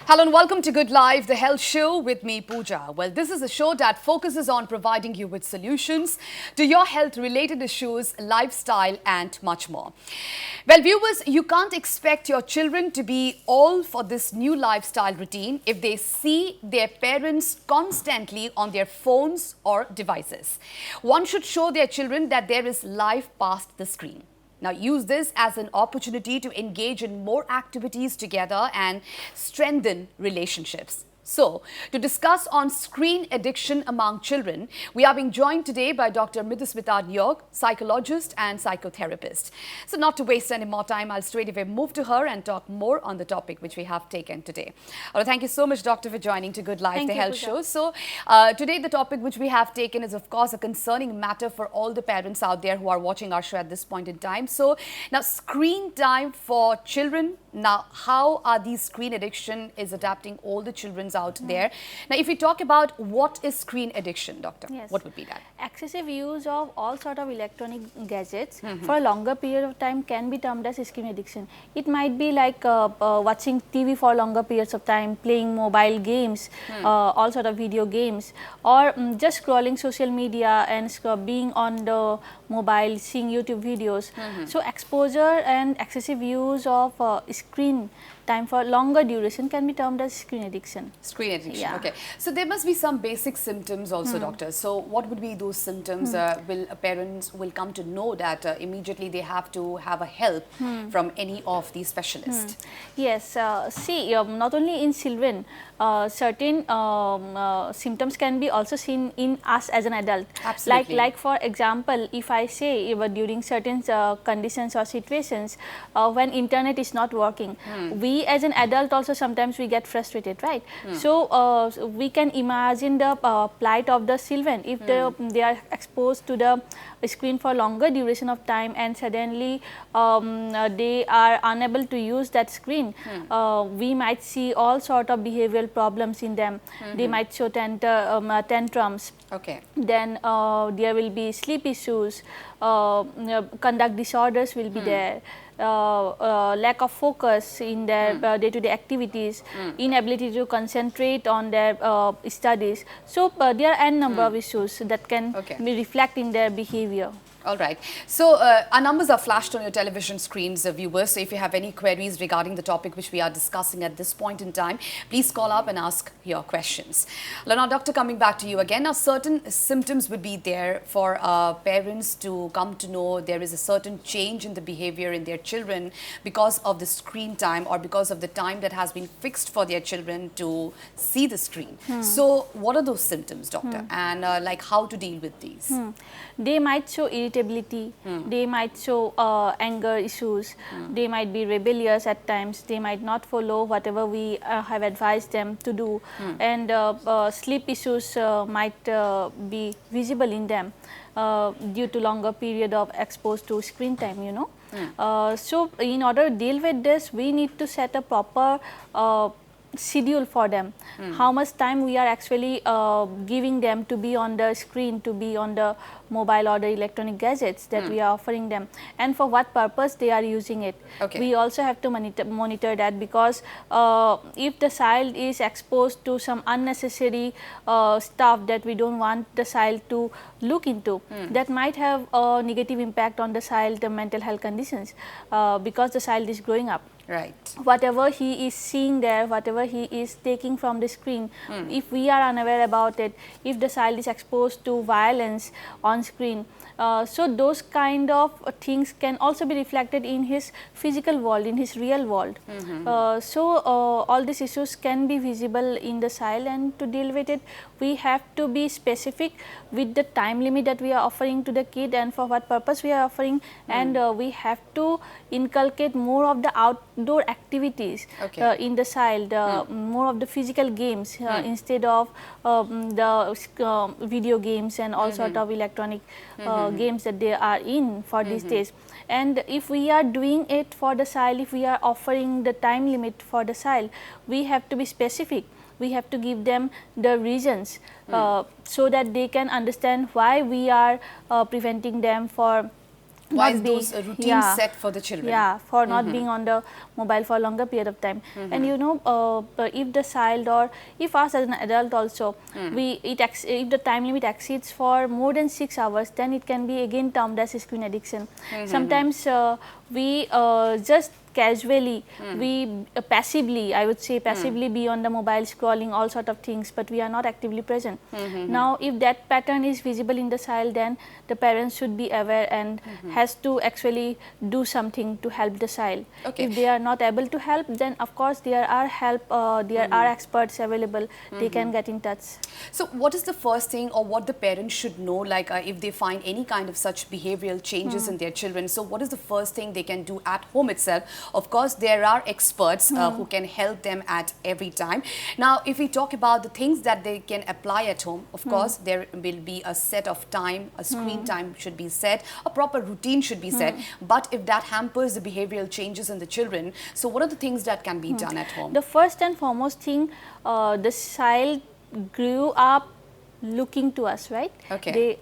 Hello and welcome to Good Life, the health show with me, Pooja. Well, this is a show that focuses on providing you with solutions to your health-related issues, lifestyle and much more. Well, viewers, you can't expect your children to be all for this new lifestyle routine if they see their parents constantly on their phones or devices. One should show their children that there is life past the screen. Now, use this as an opportunity to engage in more activities together and strengthen relationships. So, to discuss on screen addiction among children, we are being joined today by Dr. Mridusmita Neog, psychologist and psychotherapist. So, not to waste any more time, I'll straight away move to her and talk more on the topic which we have taken today. Well, thank you so much, Doctor, for joining to Good Life, the health show. So, today the topic which we have taken is, of course, a concerning matter for all the parents out there who are watching our show at this point in time. So, now screen time for children. Now, how are these screen addiction is adapting all the children's out there? Now, if we talk about what is screen addiction, doctor, what would be that? Excessive use of all sort of electronic gadgets for a longer period of time can be termed as screen addiction. It might be like watching TV for longer periods of time, playing mobile games, all sort of video games, or just scrolling social media and being on the mobile, seeing YouTube videos. So, exposure and excessive use of screen time for longer duration can be termed as screen addiction. Screen addiction, okay. So, there must be some basic symptoms also, doctor. So, what would be those symptoms? Parents will come to know that immediately they have to have a help from any of these specialists. Yes, see, not only in children, certain symptoms can be also seen in us as an adult. Absolutely. Like for example, if I say during certain conditions or situations when internet is not working, we as an adult also sometimes we get frustrated, right? So, we can imagine the plight of the children if they are exposed to the screen for longer duration of time and suddenly they are unable to use that screen. We might see all sort of behavioral problems in them. They might show tantrums. Okay. Then there will be sleep issues, conduct disorders will be there. Lack of focus in their day-to-day activities, inability to concentrate on their studies. So, there are n number of issues that can be reflect in their behavior. All right. So, our numbers are flashed on your television screens, viewers. So, if you have any queries regarding the topic which we are discussing at this point in time, please call up and ask your questions. Now, doctor, coming back to you again. Now, certain symptoms would be there for parents to come to know there is a certain change in the behavior in their children because of the screen time or because of the time that has been fixed for their children to see the screen. So, what are those symptoms, doctor? And like how to deal with these? They might show irritability, they might show anger issues, they might be rebellious at times, they might not follow whatever we have advised them to do, and sleep issues might be visible in them due to longer period of exposed to screen time, you know. So, in order to deal with this, we need to set a proper schedule for them, how much time we are actually giving them to be on the screen, to be on the mobile or the electronic gadgets that we are offering them, and for what purpose they are using it. We also have to monitor that, because if the child is exposed to some unnecessary stuff that we don't want the child to look into, that might have a negative impact on the child's mental health conditions, because the child is growing up. Right. Whatever he is seeing there, whatever he is taking from the screen, if we are unaware about it, if the child is exposed to violence on screen, so those kind of things can also be reflected in his physical world, in his real world. So, all these issues can be visible in the child, and to deal with it, we have to be specific with the time limit that we are offering to the kid and for what purpose we are offering, and we have to inculcate more of the outdoor activities in the child, more of the physical games instead of the video games and all sort of electronic games that they are in for these days. And if we are doing it for the child, if we are offering the time limit for the child, we have to be specific. We have to give them the reasons so that they can understand why we are preventing them for Why is those routines set for the children? Yeah, for not being on the mobile for a longer period of time. And you know, if the child or if us as an adult also, if the time limit exceeds for more than 6 hours, then it can be again termed as screen addiction. Sometimes we just casually, we passively, I would say passively be on the mobile scrolling all sort of things, but we are not actively present. Now, if that pattern is visible in the child, then the parents should be aware and has to actually do something to help the child. If they are not able to help, then of course there are there are experts available, they can get in touch. So what is the first thing or what the parents should know, like if they find any kind of such behavioral changes in their children? So what is the first thing they can do at home itself? Of course, there are experts who can help them at every time. Now, if we talk about the things that they can apply at home, of course, there will be a set of time, a screen time should be set, a proper routine should be set. But if that hampers the behavioral changes in the children, so what are the things that can be done at home? The first and foremost thing, the child grew up looking to us, right? They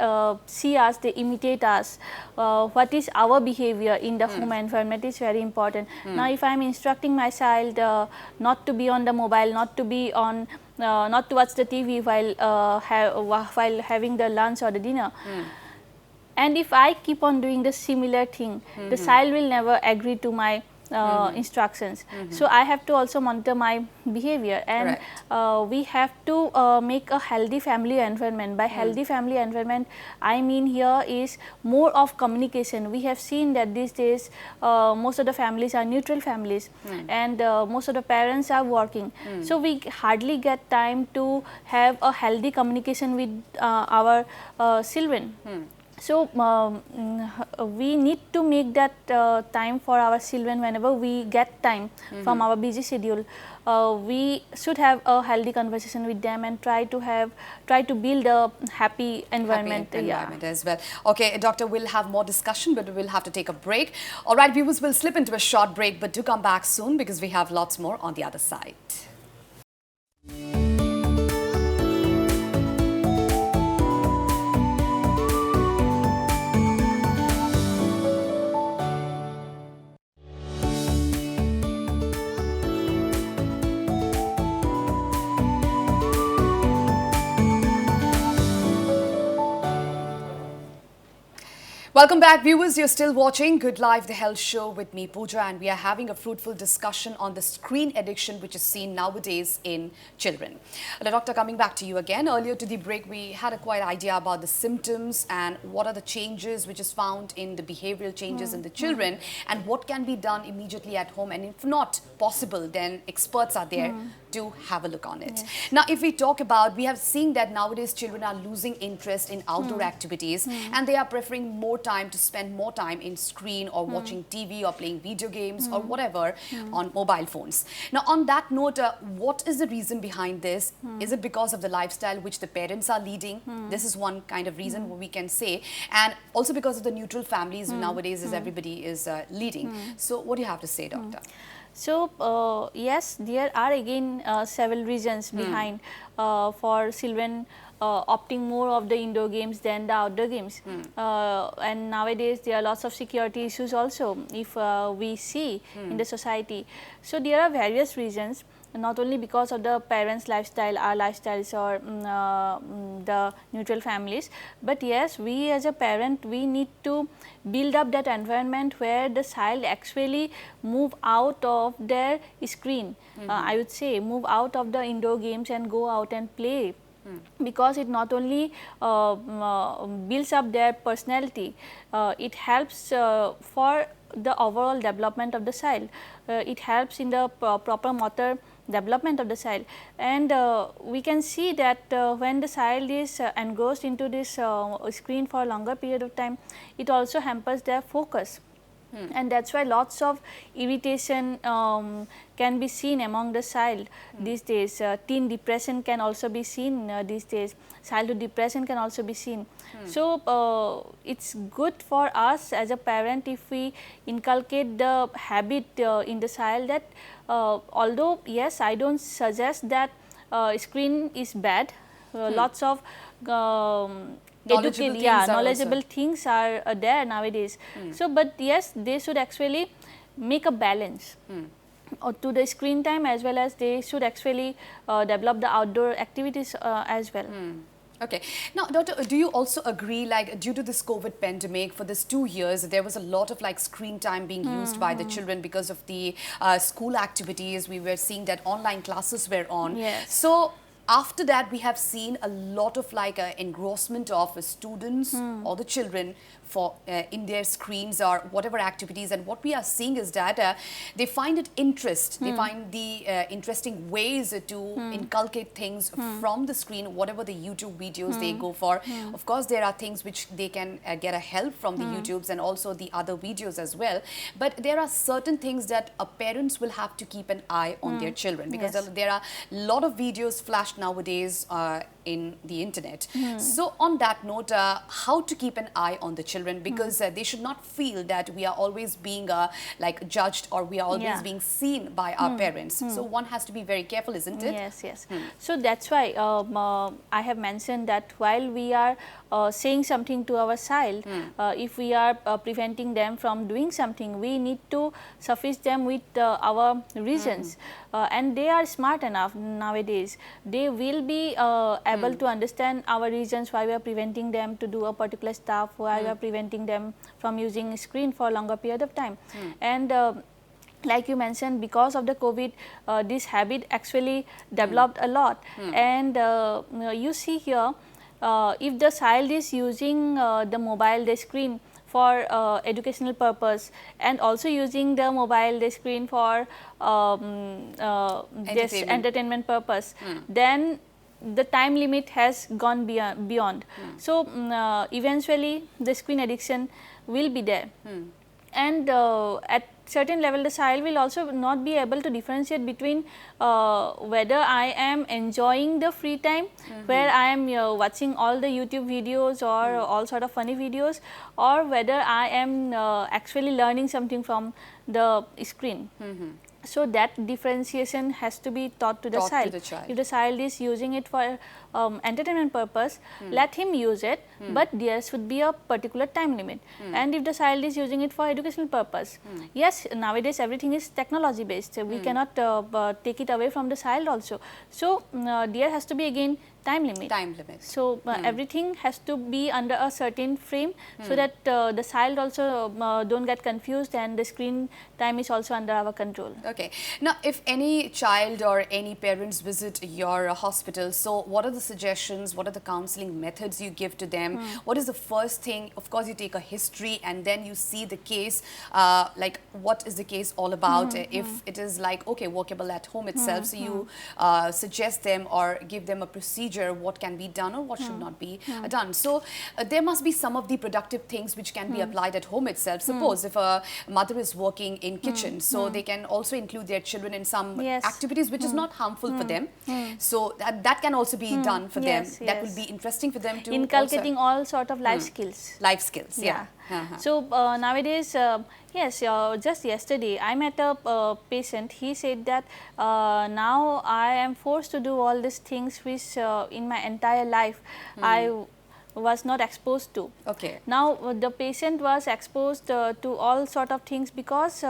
see us, they imitate us. What is our behavior in the home environment is very important. Now, if I am instructing my child not to be on the mobile, not to be on, not to watch the TV while having the lunch or the dinner, and if I keep on doing the similar thing, the child will never agree to my instructions. So I have to also monitor my behavior, and we have to make a healthy family environment. By healthy family environment, I mean here is more of communication. We have seen that these days most of the families are neutral families, and most of the parents are working. So we hardly get time to have a healthy communication with our children. So we need to make that time for our children whenever we get time from our busy schedule. We should have a healthy conversation with them and try to build a happy environment. As well. Okay, doctor, we'll have more discussion, but we'll have to take a break. All right, viewers, we'll slip into a short break, but do come back soon because we have lots more on the other side. Welcome back, viewers. You're still watching Good Life, the Health Show with me, Pooja, and we are having a fruitful discussion on the screen addiction which is seen nowadays in children. Now, doctor, coming back to you again. Earlier to the break, we had a quite idea about the symptoms and what are the changes which is found in the behavioral changes in the children and what can be done immediately at home, and if not possible, then experts are there to have a look on it. Now, if we talk about, we have seen that nowadays children are losing interest in outdoor activities and they are preferring more time to spend more time in screen or watching TV or playing video games or whatever on mobile phones. Now, on that note, what is the reason behind this? Is it because of the lifestyle which the parents are leading? This is one kind of reason we can say, and also because of the neutral families nowadays as everybody is leading. So what do you have to say, doctor? So, yes, there are again several reasons behind for children opting more of the indoor games than the outdoor games. And nowadays there are lots of security issues also if we see in the society. So, there are various reasons, not only because of the parents' lifestyle, our lifestyles, or the neutral families, but yes, we as a parent, we need to build up that environment where the child actually move out of their screen. I would say move out of the indoor games and go out and play. Because it not only builds up their personality, it helps for the overall development of the child. It helps in the proper motor development of the child, and we can see that when the child is engrossed into this screen for a longer period of time, it also hampers their focus. And that is why lots of irritation can be seen among the child these days. Teen depression can also be seen these days. Childhood depression can also be seen. So, it is good for us as a parent if we inculcate the habit in the child that although yes, I do not suggest that screen is bad, lots of knowledgeable things are there nowadays. So, but yes, they should actually make a balance to the screen time, as well as they should actually develop the outdoor activities as well. Okay. Now, Doctor, do you also agree, like, due to this COVID pandemic, for this 2 years, there was a lot of like screen time being used by the children because of the school activities. We were seeing that online classes were on. Yes. So, after that, we have seen a lot of like engrossment of students or the children for in their screens or whatever activities, and what we are seeing is that they find it they find the interesting ways to inculcate things from the screen, whatever the YouTube videos they go for. Of course, there are things which they can get a help from the YouTubes and also the other videos as well, but there are certain things that parents will have to keep an eye on their children, because there are a lot of videos flashed nowadays in the internet. So on that note, how to keep an eye on the children, because they should not feel that we are always being like judged, or we are always being seen by our parents. So one has to be very careful, isn't it? Yes, yes. So that's why I have mentioned that while we are saying something to our child, if we are preventing them from doing something, we need to suffice them with our reasons. And they are smart enough nowadays. They will be able to understand our reasons why we are preventing them to do a particular stuff, why we are preventing them from using a screen for a longer period of time. And like you mentioned, because of the COVID, this habit actually developed a lot. And you see here, if the child is using the mobile, the screen for educational purpose, and also using the mobile, the screen for this entertainment purpose, then the time limit has gone beyond. So eventually the screen addiction will be there. And at certain level, the child will also not be able to differentiate between whether I am enjoying the free time, where I am watching all the YouTube videos or all sort of funny videos, or whether I am actually learning something from the screen. So that differentiation has to be taught to the child. If the child is using it for entertainment purpose, let him use it, but there should be a particular time limit. And if the child is using it for educational purpose, yes, nowadays everything is technology based. We cannot take it away from the child also. So there has to be again time limit. So everything has to be under a certain frame, so that the child also don't get confused, and the screen time is also under our control. Okay. Now, if any child or any parents visit your hospital, so what are the suggestions, what are the counseling methods you give to them? What is the first thing? Of course, you take a history and then you see the case, like what is the case all about. If it is like, okay, workable at home itself, so you suggest them or give them a procedure, what can be done or what should not be done. So there must be some of the productive things which can be applied at home itself. Suppose if a mother is working in kitchen, so they can also include their children in some activities which is not harmful for them. So that can also be done for them. That will be interesting for them to inculcating all sort of life skills. Life skills, yeah. So nowadays, yes, just yesterday I met a patient. He said that now I am forced to do all these things which in my entire life I was not exposed to. Okay. Now the patient was exposed to all sort of things because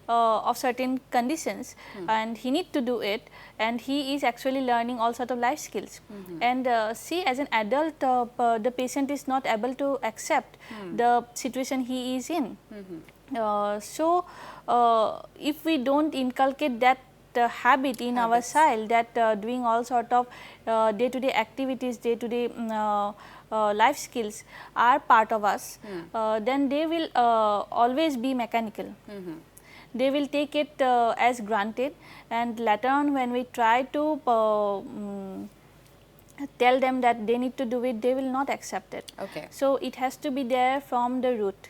of certain conditions, and he need to do it, and he is actually learning all sort of life skills. And see, as an adult, the patient is not able to accept the situation he is in. So if we don't inculcate that habit in our child, that doing all sort of day-to-day activities, day-to-day life skills are part of us, then they will always be mechanical. They will take it as granted, and later on when we try to tell them that they need to do it, they will not accept it. Okay. So it has to be there from the root.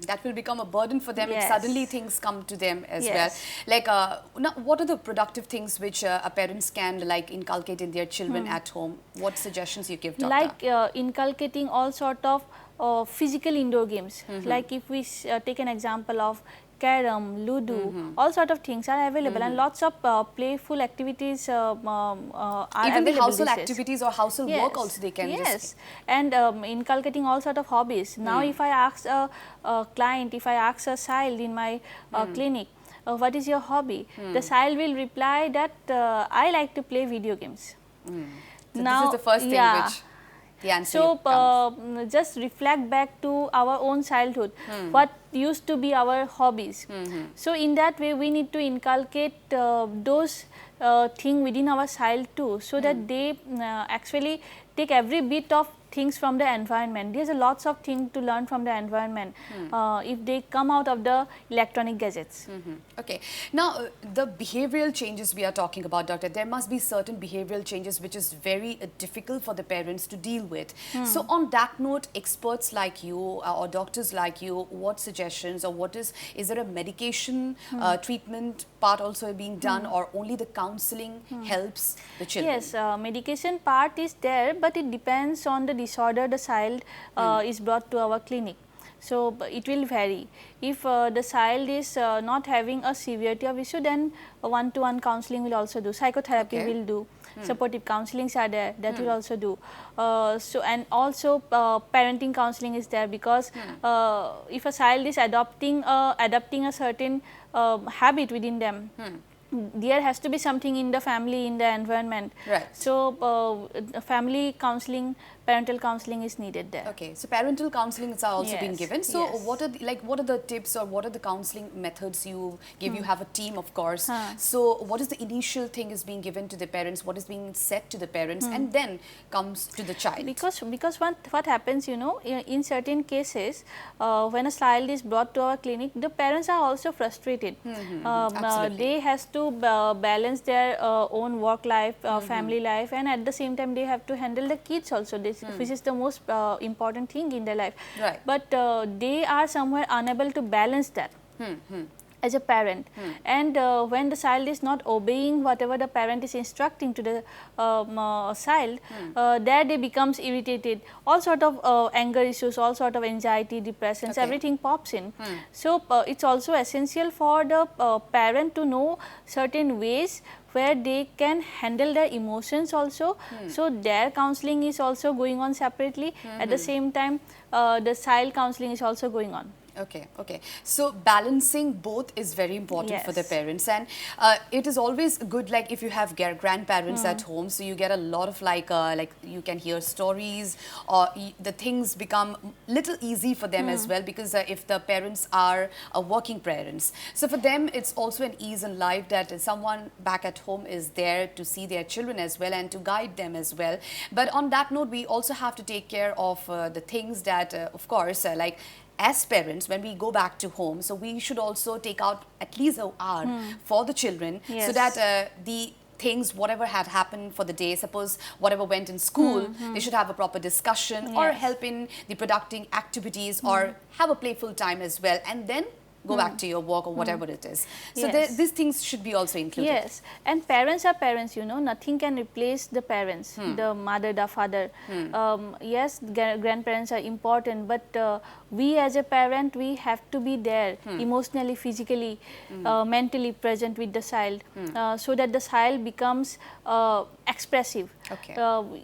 That will become a burden for them if suddenly things come to them as well. Like, now, what are the productive things which parents can like inculcate in their children at home? What suggestions you give, Doctor? Like inculcating all sort of physical indoor games. Like if we take an example of carom, ludo, all sort of things are available, and lots of playful activities are even the available household these days. activities or household work also they can just... and inculcating all sort of hobbies. Now if I ask a client, if I ask a child in my clinic, what is your hobby? The child will reply that I like to play video games. So now, this is the first thing which the answer comes. Just reflect back to our own childhood, what used to be our hobbies. So in that way we need to inculcate those things within our child too, so that they actually take every bit of things from the environment. There's a lots of things to learn from the environment if they come out of the electronic gadgets. Okay. Now, the behavioral changes we are talking about, doctor, there must be certain behavioral changes which is very difficult for the parents to deal with. So, on that note, experts like you or doctors like you, what suggestions or what is there a medication treatment part also being done, or only the counseling helps the children? Yes, medication part is there, but it depends on the disorder the child is brought to our clinic. So, it will vary. If the child is not having a severity of issue, then one-to-one counseling will also do, psychotherapy will do, supportive counselings are there, that will also do. So, and also parenting counseling is there, because if a child is adopting a certain habit within them, there has to be something in the family, in the environment. Right. So, family counseling, parental counseling is needed there. Okay, so parental counseling is also being given. So, yes. what are the tips or what are the counseling methods you give? You have a team, of course. So, what is the initial thing is being given to the parents? What is being said to the parents, and then comes to the child? Because what happens, you know, in certain cases, when a child is brought to our clinic, the parents are also frustrated. They has to balance their own work life, family life, and at the same time they have to handle the kids also, which is the most important thing in their life. Right. But they are somewhere unable to balance that as a parent, and when the child is not obeying whatever the parent is instructing to the child, there they becomes irritated, all sort of anger issues, all sort of anxiety, depressions, everything pops in. So, it's also essential for the parent to know certain ways where they can handle their emotions also. So, their counseling is also going on separately. At the same time, the child counseling is also going on. Okay, okay. So, balancing both is very important for the parents, and it is always good, like if you have grandparents at home, so you get a lot of like you can hear stories, or the things become little easy for them as well, because if the parents are working parents. So, for them it's also an ease in life that someone back at home is there to see their children as well and to guide them as well. But on that note, we also have to take care of the things that of course like as parents, when we go back to home, so we should also take out at least an hour for the children, so that the things, whatever had happened for the day, suppose whatever went in school, they should have a proper discussion or help in the productive activities or have a playful time as well, and then go back to your work or whatever it is. So these things should be also included. Yes, and parents are parents, you know, nothing can replace the parents, the mother, the father. Yes, grandparents are important, but we as a parent, we have to be there emotionally, physically, mentally present with the child, so that the child becomes expressive. Okay.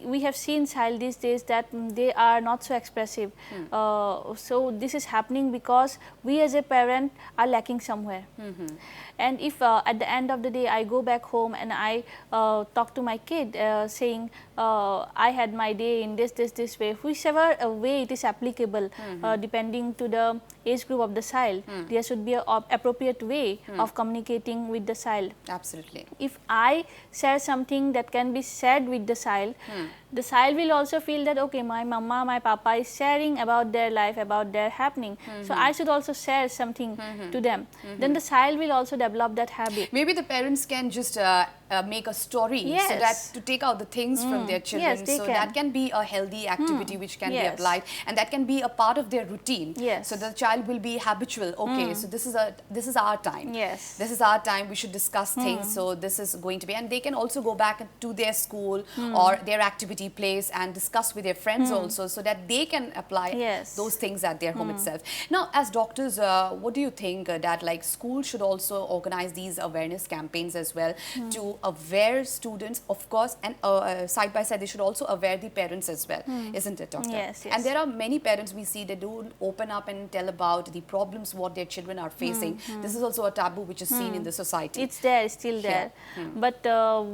We have seen child these days that they are not so expressive. So this is happening because we as a parent are lacking somewhere. And if at the end of the day I go back home and I talk to my kid saying I had my day in this way, whichever way it is applicable, depending to the age group of the child, there should be an appropriate way of communicating with the child. Absolutely. If I share something that can be shared with the child, the child will also feel that, okay, my mama, my papa is sharing about their life, about their happening, so I should also share something to them. Then the child will also develop that habit. Maybe the parents can just make a story, so that to take out the things from their children, so that can be a healthy activity which can be applied, and that can be a part of their routine. So the child will be habitual. Okay, so this is our time. This is our time. We should discuss things. So this is going to be, and they can also go back to their school or their activity activity place and discuss with their friends also, so that they can apply Yes. those things at their home itself. Now, as doctors, what do you think that like schools should also organize these awareness campaigns as well to aware students, of course, and side by side they should also aware the parents as well, isn't it, doctor? Yes, yes. And there are many parents we see, they don't open up and tell about the problems what their children are facing. This is also a taboo which is seen in the society. It's there, it's still there, but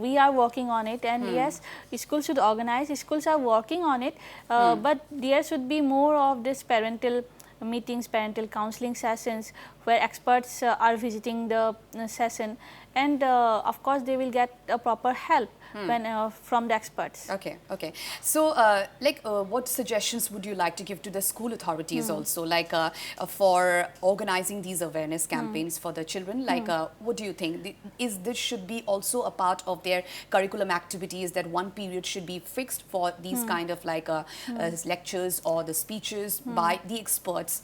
we are working on it, and yes, schools should organize, schools are working on it, but there should be more of this parental meetings, parental counseling sessions where experts are visiting the session, and of course they will get a proper help when from the experts. Okay, okay. So, what suggestions would you like to give to the school authorities also, like for organizing these awareness campaigns for the children? Like, what do you think? Is this should be also a part of their curriculum activities, that one period should be fixed for these kind of like lectures or the speeches by the experts?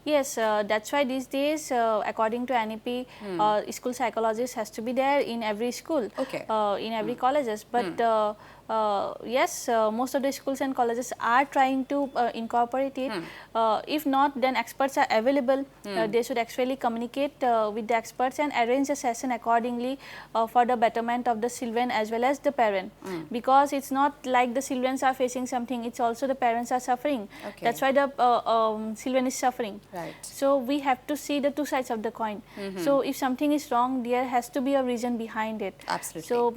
Yes, that's why these days, according to NEP, school psychologist has to be there in every school, Okay. in every colleges, but yes, most of the schools and colleges are trying to incorporate it. If not, then experts are available. They should actually communicate with the experts and arrange a session accordingly for the betterment of the children as well as the parent, because it's not like the children are facing something, it's also the parents are suffering. Okay. That's why the children is suffering. Right. So we have to see the two sides of the coin. So if something is wrong, there has to be a reason behind it. Absolutely. So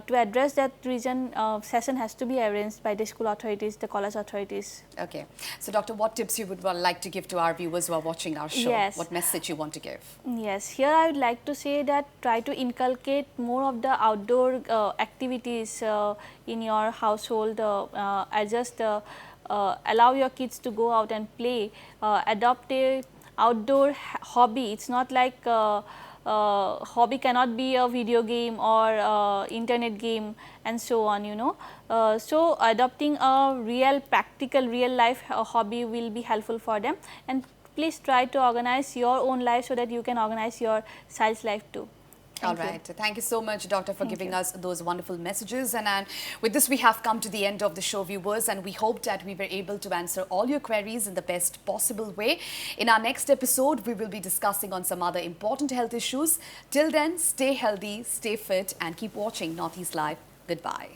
to address that reason, session has to be arranged by the school authorities, the college authorities. Okay. So, doctor, what tips you would like to give to our viewers who are watching our show? Yes. What message you want to give? Yes, here I would like to say that try to inculcate more of the outdoor activities in your household. Just allow your kids to go out and play. Adopt a outdoor hobby. It's not like hobby cannot be a video game or internet game and so on, you know. So adopting a real practical real life hobby will be helpful for them, and please try to organize your own life so that you can organize your child's life too. All right. Thank you so much, doctor, for giving us those wonderful messages. And with this, we have come to the end of the show, viewers, and we hope that we were able to answer all your queries in the best possible way. In our next episode, we will be discussing on some other important health issues. Till then, stay healthy, stay fit, and keep watching Northeast Live. Goodbye.